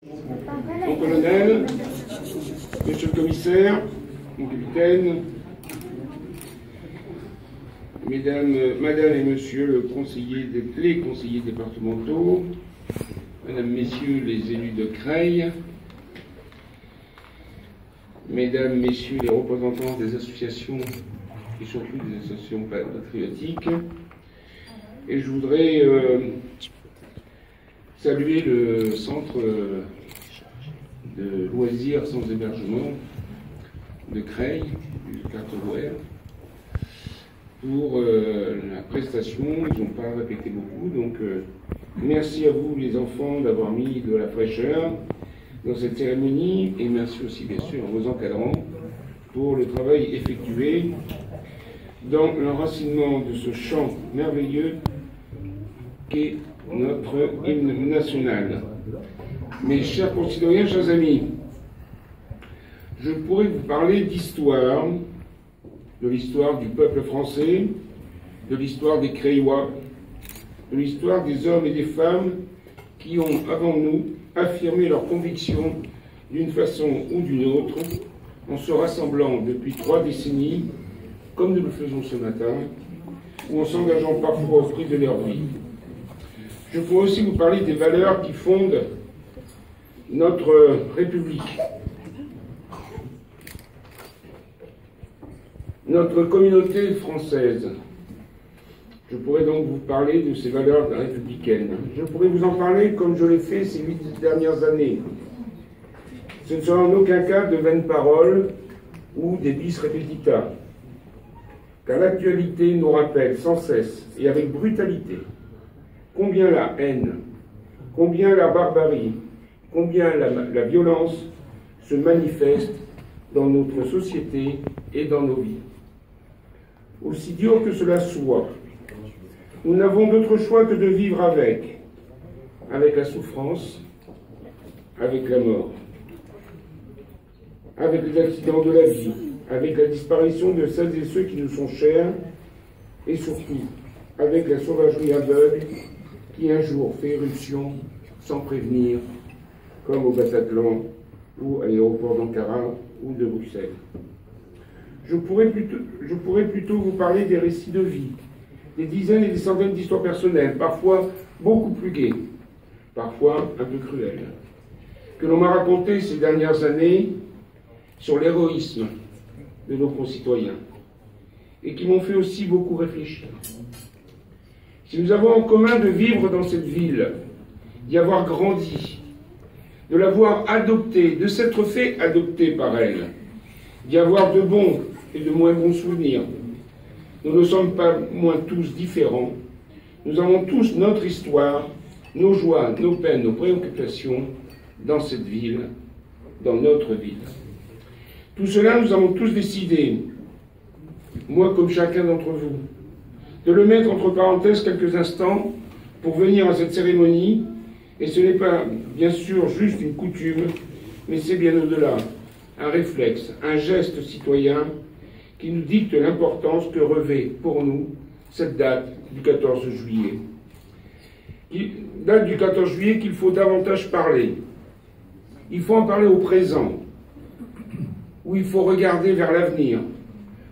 Mon colonel, monsieur le commissaire, mon capitaine, madame et monsieur les conseillers départementaux, mesdames, messieurs les élus de Creil, mesdames, messieurs les représentants des associations et surtout des associations patriotiques, et je voudrais saluer le centre de loisirs sans hébergement de Creil, du Carterouer, pour la prestation. Ils n'ont pas répété beaucoup, donc merci à vous les enfants d'avoir mis de la fraîcheur dans cette cérémonie, et merci aussi bien sûr à vos encadrants pour le travail effectué dans l'enracinement de ce chant merveilleux qu'est notre hymne national. Mes chers concitoyens, chers amis, je pourrais vous parler d'histoire, de l'histoire du peuple français, de l'histoire des Creillois, de l'histoire des hommes et des femmes qui ont, avant nous, affirmé leurs convictions d'une façon ou d'une autre, en se rassemblant depuis 3 décennies, comme nous le faisons ce matin, ou en s'engageant parfois au prix de leur vie. Je pourrais aussi vous parler des valeurs qui fondent notre République, notre communauté française. Je pourrais donc vous parler de ces valeurs républicaines. Je pourrais vous en parler comme je l'ai fait ces 8 dernières années. Ce ne sera en aucun cas de vaines paroles ou des bis repetita, car l'actualité nous rappelle sans cesse et avec brutalité combien la haine, combien la barbarie, combien la violence se manifeste dans notre société et dans nos vies. Aussi dur que cela soit, nous n'avons d'autre choix que de vivre avec la souffrance, avec la mort, avec les accidents de la vie, avec la disparition de celles et ceux qui nous sont chers, et surtout avec la sauvagerie aveugle qui un jour fait éruption sans prévenir, comme au Bataclan ou à l'aéroport d'Ankara ou de Bruxelles. Je pourrais plutôt vous parler des récits de vie, des dizaines et des centaines d'histoires personnelles, parfois beaucoup plus gaies, parfois un peu cruelles, que l'on m'a racontées ces dernières années sur l'héroïsme de nos concitoyens, et qui m'ont fait aussi beaucoup réfléchir. Si nous avons en commun de vivre dans cette ville, d'y avoir grandi, de l'avoir adoptée, de s'être fait adopter par elle, d'y avoir de bons et de moins bons souvenirs, nous ne sommes pas moins tous différents. Nous avons tous notre histoire, nos joies, nos peines, nos préoccupations dans cette ville, dans notre ville. Tout cela, nous avons tous décidé, moi comme chacun d'entre vous, de le mettre entre parenthèses quelques instants pour venir à cette cérémonie. Et ce n'est pas, bien sûr, juste une coutume, mais c'est bien au-delà, un réflexe, un geste citoyen qui nous dicte l'importance que revêt pour nous cette date du 14 juillet. Date du 14 juillet qu'il faut davantage parler. Il faut en parler au présent, où il faut regarder vers l'avenir,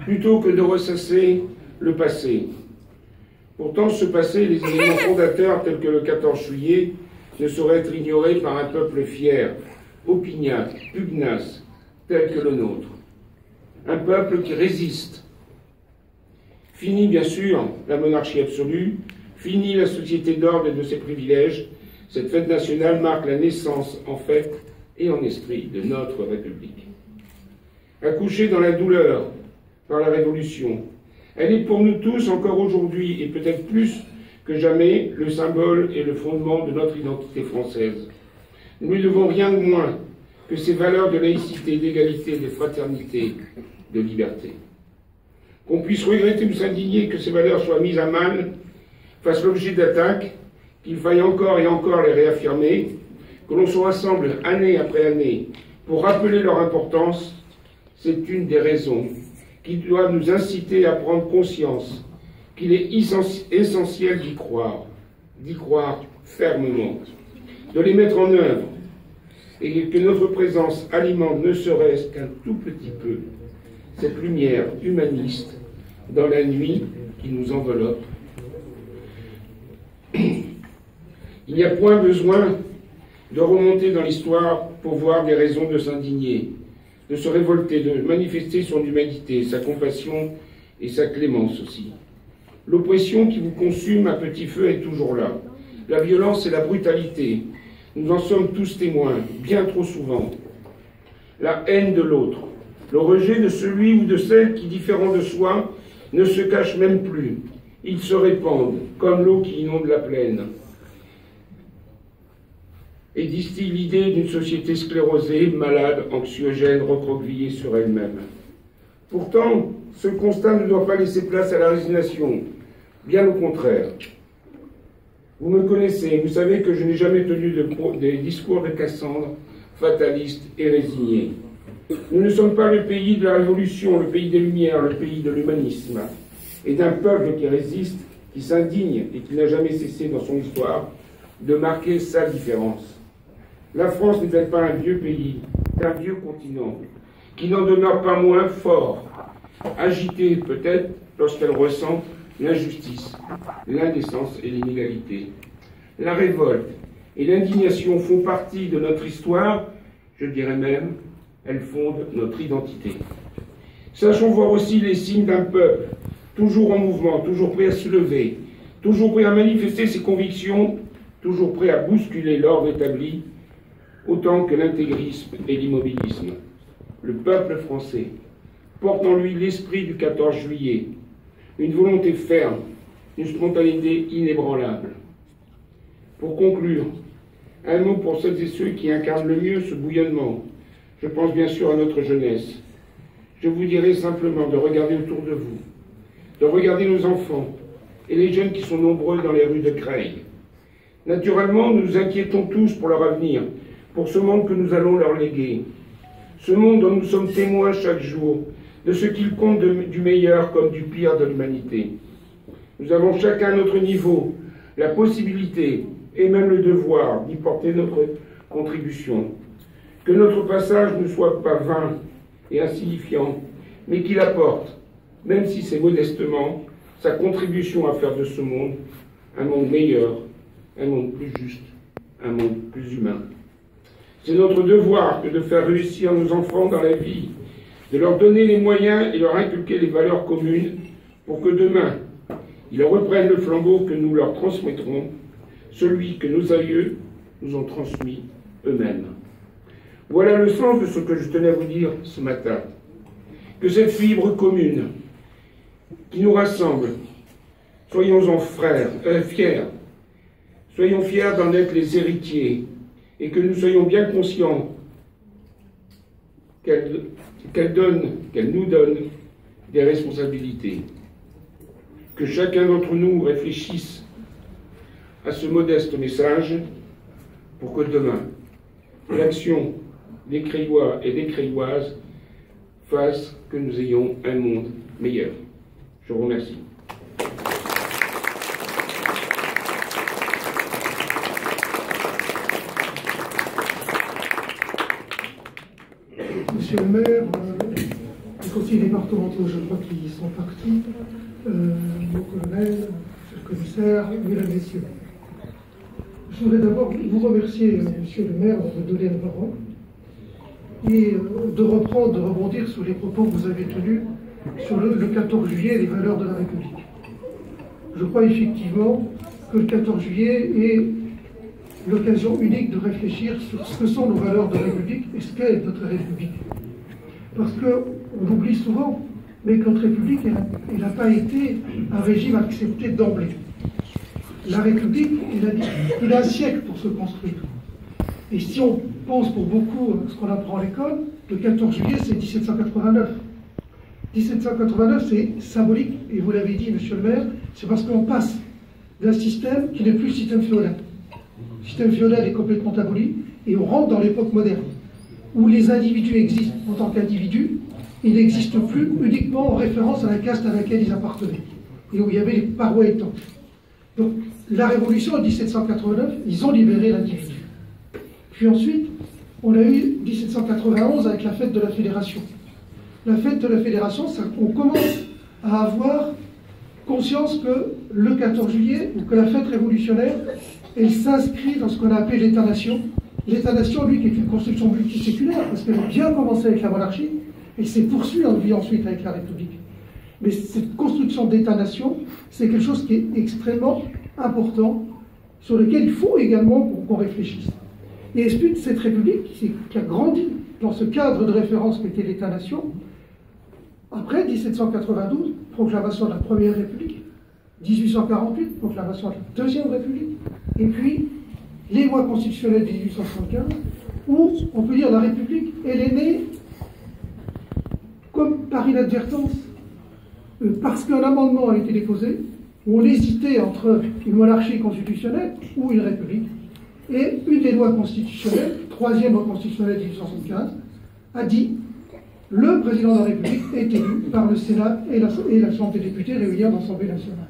plutôt que de ressasser le passé. Pourtant, ce passé, les éléments fondateurs tels que le 14 juillet, ne sauraient être ignorés par un peuple fier, opiniâtre, pugnace, tel que le nôtre. Un peuple qui résiste. Fini, bien sûr, la monarchie absolue, fini la société d'ordre et de ses privilèges. Cette fête nationale marque la naissance, en fait et en esprit, de notre République. Accouchée dans la douleur par la Révolution, elle est pour nous tous, encore aujourd'hui, et peut-être plus que jamais, le symbole et le fondement de notre identité française. Nous ne lui devons rien de moins que ces valeurs de laïcité, d'égalité, de fraternité, de liberté. Qu'on puisse regretter ou s'indigner que ces valeurs soient mises à mal, fassent l'objet d'attaques, qu'il faille encore et encore les réaffirmer, que l'on se rassemble année après année pour rappeler leur importance, c'est une des raisons qui doit nous inciter à prendre conscience qu'il est essentiel d'y croire fermement, de les mettre en œuvre, et que notre présence alimente ne serait-ce qu'un tout petit peu cette lumière humaniste dans la nuit qui nous enveloppe. Il n'y a point besoin de remonter dans l'histoire pour voir des raisons de s'indigner, de se révolter, de manifester son humanité, sa compassion et sa clémence aussi. L'oppression qui vous consume à petit feu est toujours là. La violence et la brutalité, nous en sommes tous témoins, bien trop souvent. La haine de l'autre, le rejet de celui ou de celle qui, différent de soi, ne se cache même plus. Ils se répandent, comme l'eau qui inonde la plaine, et distille l'idée d'une société sclérosée, malade, anxiogène, recroquevillée sur elle-même. Pourtant, ce constat ne doit pas laisser place à la résignation, bien au contraire. Vous me connaissez, vous savez que je n'ai jamais tenu des discours de Cassandre, fatalistes et résignés. Nous ne sommes pas le pays de la Révolution, le pays des Lumières, le pays de l'humanisme, et d'un peuple qui résiste, qui s'indigne et qui n'a jamais cessé dans son histoire de marquer sa différence. La France n'est-elle pas un vieux pays, un vieux continent, qui n'en demeure pas moins fort, agité peut-être lorsqu'elle ressent l'injustice, l'indécence et l'inégalité. La révolte et l'indignation font partie de notre histoire, je dirais même, elles fondent notre identité. Sachons voir aussi les signes d'un peuple, toujours en mouvement, toujours prêt à se lever, toujours prêt à manifester ses convictions, toujours prêt à bousculer l'ordre établi, autant que l'intégrisme et l'immobilisme. Le peuple français porte en lui l'esprit du 14 juillet, une volonté ferme, une spontanéité inébranlable. Pour conclure, un mot pour celles et ceux qui incarnent le mieux ce bouillonnement. Je pense bien sûr à notre jeunesse. Je vous dirai simplement de regarder autour de vous, de regarder nos enfants et les jeunes qui sont nombreux dans les rues de Creil. Naturellement, nous nous inquiétons tous pour leur avenir, pour ce monde que nous allons leur léguer. Ce monde dont nous sommes témoins chaque jour, de ce qu'il compte du meilleur comme du pire de l'humanité. Nous avons chacun à notre niveau la possibilité et même le devoir d'y porter notre contribution. Que notre passage ne soit pas vain et insignifiant, mais qu'il apporte, même si c'est modestement, sa contribution à faire de ce monde un monde meilleur, un monde plus juste, un monde plus humain. C'est notre devoir que de faire réussir nos enfants dans la vie, de leur donner les moyens et leur inculquer les valeurs communes pour que demain, ils reprennent le flambeau que nous leur transmettrons, celui que nos aïeux nous ont transmis eux-mêmes. Voilà le sens de ce que je tenais à vous dire ce matin. Que cette fibre commune qui nous rassemble, soyons-en fiers, soyons fiers d'en être les héritiers, et que nous soyons bien conscients qu'elle nous donne des responsabilités. Que chacun d'entre nous réfléchisse à ce modeste message pour que demain, l'action des Creillois et des Creilloises fasse que nous ayons un monde meilleur. Je vous remercie. Monsieur le maire, les conseillers départementaux, je crois qu'ils sont partis, mon colonel, monsieur le commissaire, mesdames et messieurs. Je voudrais d'abord vous remercier, monsieur le maire, de me donner la parole et de rebondir sur les propos que vous avez tenus sur le 14 juillet et les valeurs de la République. Je crois effectivement que le 14 juillet est l'occasion unique de réfléchir sur ce que sont nos valeurs de République et ce qu'est notre République. Parce qu'on l'oublie souvent, mais que notre République, elle n'a pas été un régime accepté d'emblée. La République, il a un siècle pour se construire. Et si on pense pour beaucoup ce qu'on apprend à l'école, le 14 juillet, c'est 1789. 1789, c'est symbolique, et vous l'avez dit, monsieur le maire, c'est parce qu'on passe d'un système qui n'est plus le système féodal. Le système féodal est complètement aboli, et on rentre dans l'époque moderne, où les individus existent en tant qu'individus, ils n'existent plus uniquement en référence à la caste à laquelle ils appartenaient, et où il y avait les parois étanches. Donc, la Révolution en 1789, ils ont libéré l'individu. Puis ensuite, on a eu 1791 avec la fête de la Fédération. La fête de la Fédération, on commence à avoir conscience que le 14 juillet, ou que la fête révolutionnaire, elle s'inscrit dans ce qu'on a appelé l'État-nation. L'État-nation, lui, qui est une construction multiséculaire, parce qu'elle a bien commencé avec la monarchie, et s'est poursuivie ensuite avec la République. Mais cette construction d'État-nation, c'est quelque chose qui est extrêmement important, sur lequel il faut également qu'on réfléchisse. Et cette République, qui a grandi dans ce cadre de référence qu'était l'État-nation, après 1792, proclamation de la Première République, 1848, proclamation de la Deuxième République, et puis les lois constitutionnelles de 1875, où on peut dire la République, elle est née comme par inadvertance, parce qu'un amendement a été déposé, où on hésitait entre une monarchie constitutionnelle ou une république, et une des lois constitutionnelles, troisième loi constitutionnelle de 1875, a dit le président de la République est élu par le Sénat et la Chambre des députés réunis en Assemblée nationale.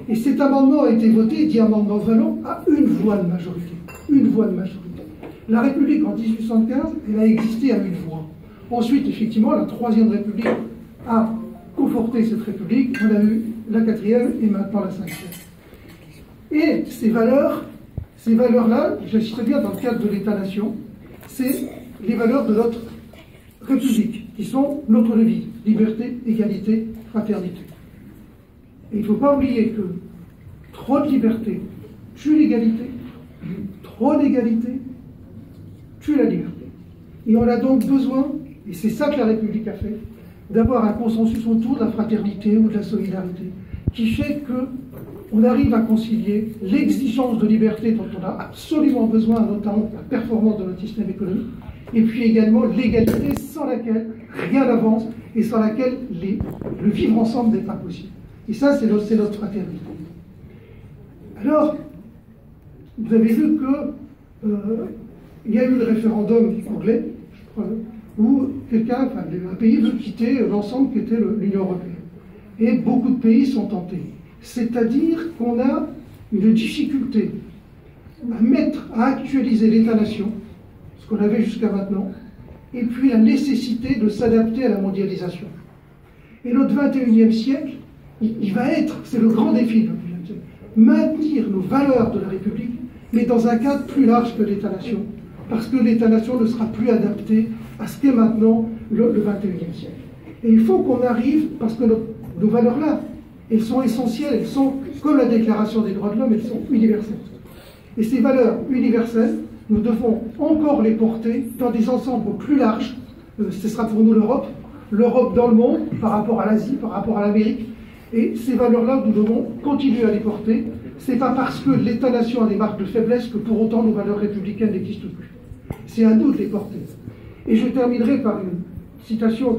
Et cet amendement a été voté, dit amendement Vallon, à une voix de majorité. Une voix de majorité. La République, en 1875, elle a existé à une voix. Ensuite, effectivement, la Troisième République a conforté cette République. On a eu la quatrième et maintenant la cinquième. Et ces valeurs-là, j'insisterai bien dans le cadre de l'État-nation, c'est les valeurs de notre République, qui sont notre devise, liberté, égalité, fraternité. Et il ne faut pas oublier que trop de liberté tue l'égalité, trop d'égalité tue la liberté. Et on a donc besoin, et c'est ça que la République a fait, d'avoir un consensus autour de la fraternité ou de la solidarité, qui fait qu'on arrive à concilier l'exigence de liberté dont on a absolument besoin, notamment pour la performance de notre système économique, et puis également l'égalité sans laquelle rien n'avance et sans laquelle le vivre ensemble n'est pas possible. Et ça, c'est notre fraternité. Alors, vous avez vu que il y a eu le référendum anglais, je crois, où un pays veut quitter l'ensemble qui était l'Union européenne. Et beaucoup de pays sont tentés. C'est-à-dire qu'on a une difficulté à actualiser l'État-nation, ce qu'on avait jusqu'à maintenant, et puis la nécessité de s'adapter à la mondialisation. Et notre 21e siècle, il va être, c'est le grand défi de notre 21e siècle, maintenir nos valeurs de la République, mais dans un cadre plus large que l'État-nation, parce que l'État-nation ne sera plus adapté à ce qu'est maintenant le 21e siècle. Et il faut qu'on arrive, parce que nos valeurs-là, elles sont essentielles, elles sont, comme la Déclaration des droits de l'homme, elles sont universelles. Et ces valeurs universelles, nous devons encore les porter dans des ensembles plus larges. Ce sera pour nous l'Europe dans le monde, par rapport à l'Asie, par rapport à l'Amérique. Et ces valeurs-là, nous devons continuer à les porter. Ce n'est pas parce que l'État-nation a des marques de faiblesse que pour autant nos valeurs républicaines n'existent plus. C'est à nous de les porter. Et je terminerai par une citation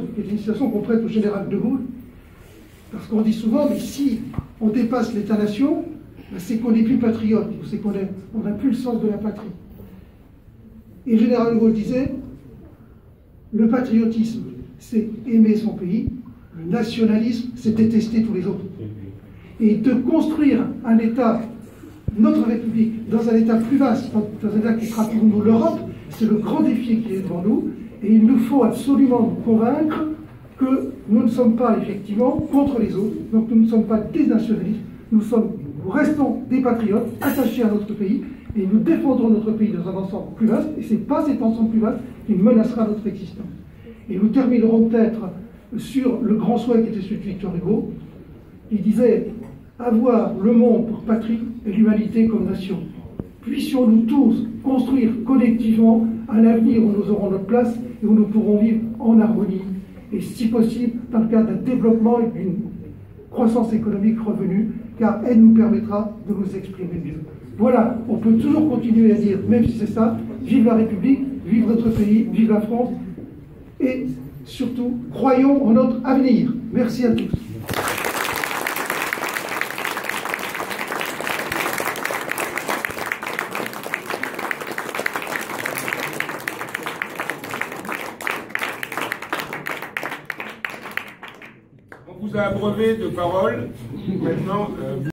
qu'on prête au général de Gaulle, parce qu'on dit souvent, mais si on dépasse l'État-nation, c'est qu'on n'est plus patriote, c'est qu'on n'a plus le sens de la patrie. Et le général de Gaulle disait, le patriotisme, c'est aimer son pays, le nationalisme, c'est détester tous les autres. Et de construire un État, notre République, dans un État plus vaste, dans un État qui sera pour nous l'Europe, c'est le grand défi qui est devant nous. Et il nous faut absolument nous convaincre que nous ne sommes pas effectivement contre les autres, donc nous ne sommes pas des nationalistes, nous restons des patriotes attachés à notre pays, et nous défendrons notre pays dans un ensemble plus vaste, et ce n'est pas cet ensemble plus vaste qui menacera notre existence. Et nous terminerons peut-être sur le grand souhait qui était celui de Victor Hugo. Il disait « Avoir le monde pour patrie et l'humanité comme nation. Puissions-nous tous construire collectivement un avenir où nous aurons notre place et où nous pourrons vivre en harmonie, et si possible dans le cadre d'un développement et d'une croissance économique revenue, car elle nous permettra de nous exprimer mieux. » Voilà, on peut toujours continuer à dire, même si c'est ça, vive la République, vive notre pays, vive la France, et surtout, croyons en notre avenir. Merci à tous. On vous a abreuvé de paroles. Maintenant,